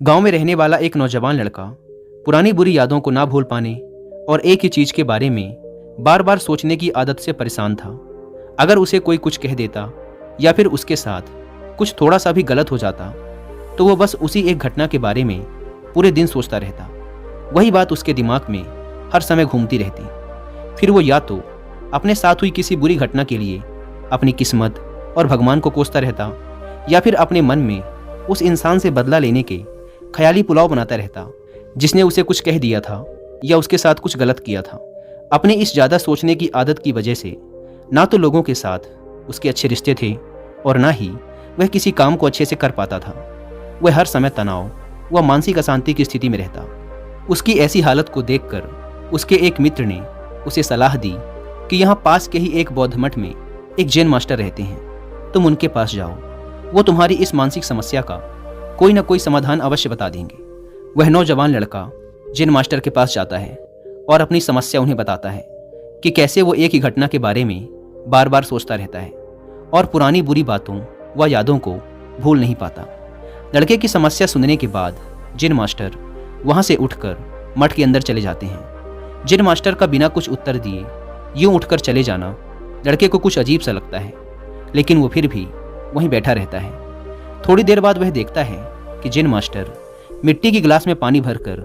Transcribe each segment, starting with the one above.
गांव में रहने वाला एक नौजवान लड़का पुरानी बुरी यादों को ना भूल पाने और एक ही चीज के बारे में बार बार सोचने की आदत से परेशान था। अगर उसे कोई कुछ कह देता या फिर उसके साथ कुछ थोड़ा सा भी गलत हो जाता तो वो बस उसी एक घटना के बारे में पूरे दिन सोचता रहता। वही बात उसके दिमाग में हर समय घूमती रहती। फिर वो या तो अपने साथ हुई किसी बुरी घटना के लिए अपनी किस्मत और भगवान को कोसता रहता या फिर अपने मन में उस इंसान से बदला लेने के ख्याली पुलाव बनाता रहता जिसने उसे कुछ कह दिया था या उसके साथ कुछ गलत किया था। अपने इस ज़्यादा सोचने की आदत की वजह से ना तो लोगों के साथ उसके अच्छे रिश्ते थे और ना ही वह किसी काम को अच्छे से कर पाता था। वह हर समय तनाव व मानसिक अशांति की स्थिति में रहता। उसकी ऐसी हालत को देखकर उसके एक मित्र ने उसे सलाह दी कि यहाँ पास के ही एक बौद्ध मठ में एक जैन मास्टर रहते हैं, तुम उनके पास जाओ, वो तुम्हारी इस मानसिक समस्या का कोई ना कोई समाधान अवश्य बता देंगे। वह नौजवान लड़का जैन मास्टर के पास जाता है और अपनी समस्या उन्हें बताता है कि कैसे वो एक ही घटना के बारे में बार बार सोचता रहता है और पुरानी बुरी बातों व यादों को भूल नहीं पाता। लड़के की समस्या सुनने के बाद जैन मास्टर वहाँ से उठकर मठ के अंदर चले जाते हैं। जैन मास्टर का बिना कुछ उत्तर दिए यूं उठकर चले जाना लड़के को कुछ अजीब सा लगता है, लेकिन वो फिर भी वहीं बैठा रहता है। थोड़ी देर बाद वह देखता है कि जैन मास्टर मिट्टी की गिलास में पानी भरकर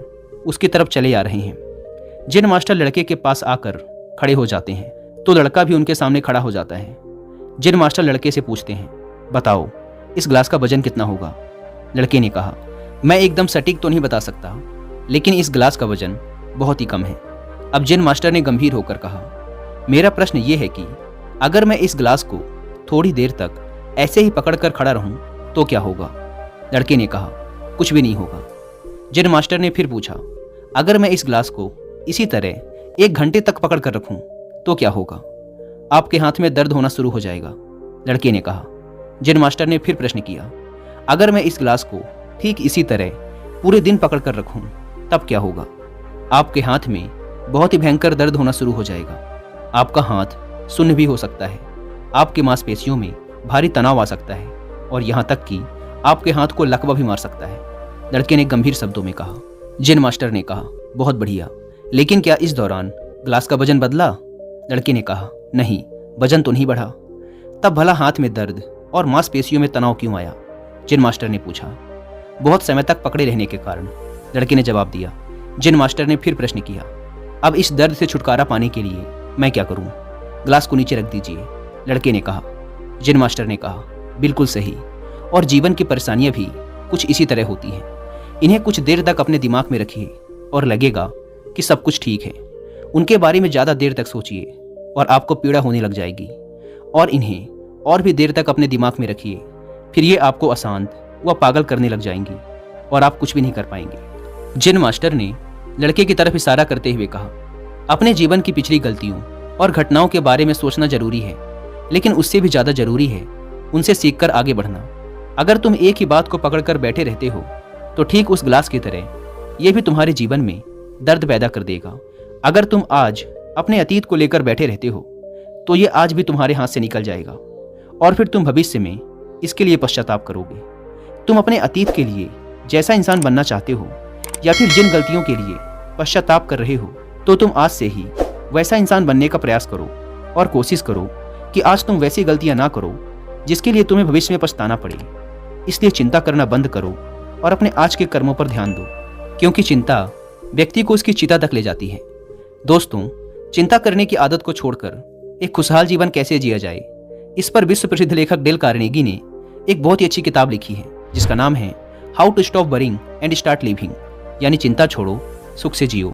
उसकी तरफ चले आ रहे हैं। जैन मास्टर लड़के के पास आकर खड़े हो जाते हैं तो लड़का भी उनके सामने खड़ा हो जाता है। जैन मास्टर लड़के से पूछते हैं, बताओ इस गिलास का वजन कितना होगा? लड़के ने कहा, मैं एकदम सटीक तो नहीं बता सकता, लेकिन इस गिलास का वजन बहुत ही कम है। अब जैन मास्टर ने गंभीर होकर कहा, मेरा प्रश्न ये है कि अगर मैं इस गिलास को थोड़ी देर तक ऐसे ही पकड़कर खड़ा रहूं तो क्या होगा? लड़के ने कहा, कुछ भी नहीं होगा। जैन मास्टर ने फिर पूछा, अगर मैं इस गिलास को इसी तरह 1 घंटे तक पकड़ कर रखूं तो क्या होगा? आपके हाथ में दर्द होना शुरू हो जाएगा। लड़के ने कहा। जैन मास्टर ने फिर प्रश्न किया, अगर मैं इस गिलास को ठीक इसी तरह पूरे दिन पकड़ कर रखूं तब क्या होगा? आपके हाथ में बहुत ही भयंकर दर्द होना शुरू हो जाएगा। आपका हाथ सुन्न भी हो सकता है, आपकी मांसपेशियों में भारी तनाव आ सकता है और यहाँ तक कि आपके हाथ को लकवा भी मार सकता है। लड़के ने गंभीर शब्दों में कहा। जैन मास्टर ने कहा, बहुत बढ़िया, लेकिन क्या इस दौरान गिलास का वजन बदला? लड़के ने कहा, नहीं, वजन तो नहीं बढ़ा। तब भला हाथ में दर्द और मांसपेशियों में तनाव क्यों आया? जैन मास्टर ने पूछा। बहुत समय तक पकड़े रहने के कारण, लड़के ने जवाब दिया। जैन मास्टर ने फिर प्रश्न किया, अब इस दर्द से छुटकारा पाने के लिए मैं क्या करूं? गिलास को नीचे रख दीजिए। लड़के ने कहा। जैन मास्टर ने कहा, बिल्कुल सही, और जीवन की परेशानियां भी कुछ इसी तरह होती हैं। इन्हें कुछ देर तक अपने दिमाग में रखिए और लगेगा कि सब कुछ ठीक है। उनके बारे में ज़्यादा देर तक सोचिए और आपको पीड़ा होने लग जाएगी, और इन्हें और भी देर तक अपने दिमाग में रखिए, फिर ये आपको अशांत व पागल करने लग जाएंगी और आप कुछ भी नहीं कर पाएंगे। जैन मास्टर ने लड़के की तरफ इशारा करते हुए कहा, अपने जीवन की पिछली गलतियों और घटनाओं के बारे में सोचना जरूरी है, लेकिन उससे भी ज़्यादा जरूरी है उनसे सीखकर आगे बढ़ना। अगर तुम एक ही बात को पकड़कर बैठे रहते हो तो ठीक उस गिलास की तरह ये भी तुम्हारे जीवन में दर्द पैदा कर देगा। अगर तुम आज अपने अतीत को लेकर बैठे रहते हो तो ये आज भी तुम्हारे हाथ से निकल जाएगा और फिर तुम भविष्य में इसके लिए पश्चाताप करोगे। तुम अपने अतीत के लिए जैसा इंसान बनना चाहते हो या फिर जिन गलतियों के लिए पश्चाताप कर रहे हो तो तुम आज से ही वैसा इंसान बनने का प्रयास करो और कोशिश करो कि आज तुम वैसी गलतियां ना करो जिसके लिए तुम्हें भविष्य में पछताना पड़े। इसलिए चिंता करना बंद करो और अपने आज के कर्मों पर ध्यान दो, क्योंकि चिंता व्यक्ति को उसकी चिता तक ले जाती है। दोस्तों, चिंता करने की आदत को छोड़कर एक खुशहाल जीवन कैसे जिया जाए, इस पर विश्व प्रसिद्ध लेखक डेल कार्नेगी ने एक बहुत ही अच्छी किताब लिखी है जिसका नाम है how to stop worrying and start living, यानी चिंता छोड़ो, सुख से जियो।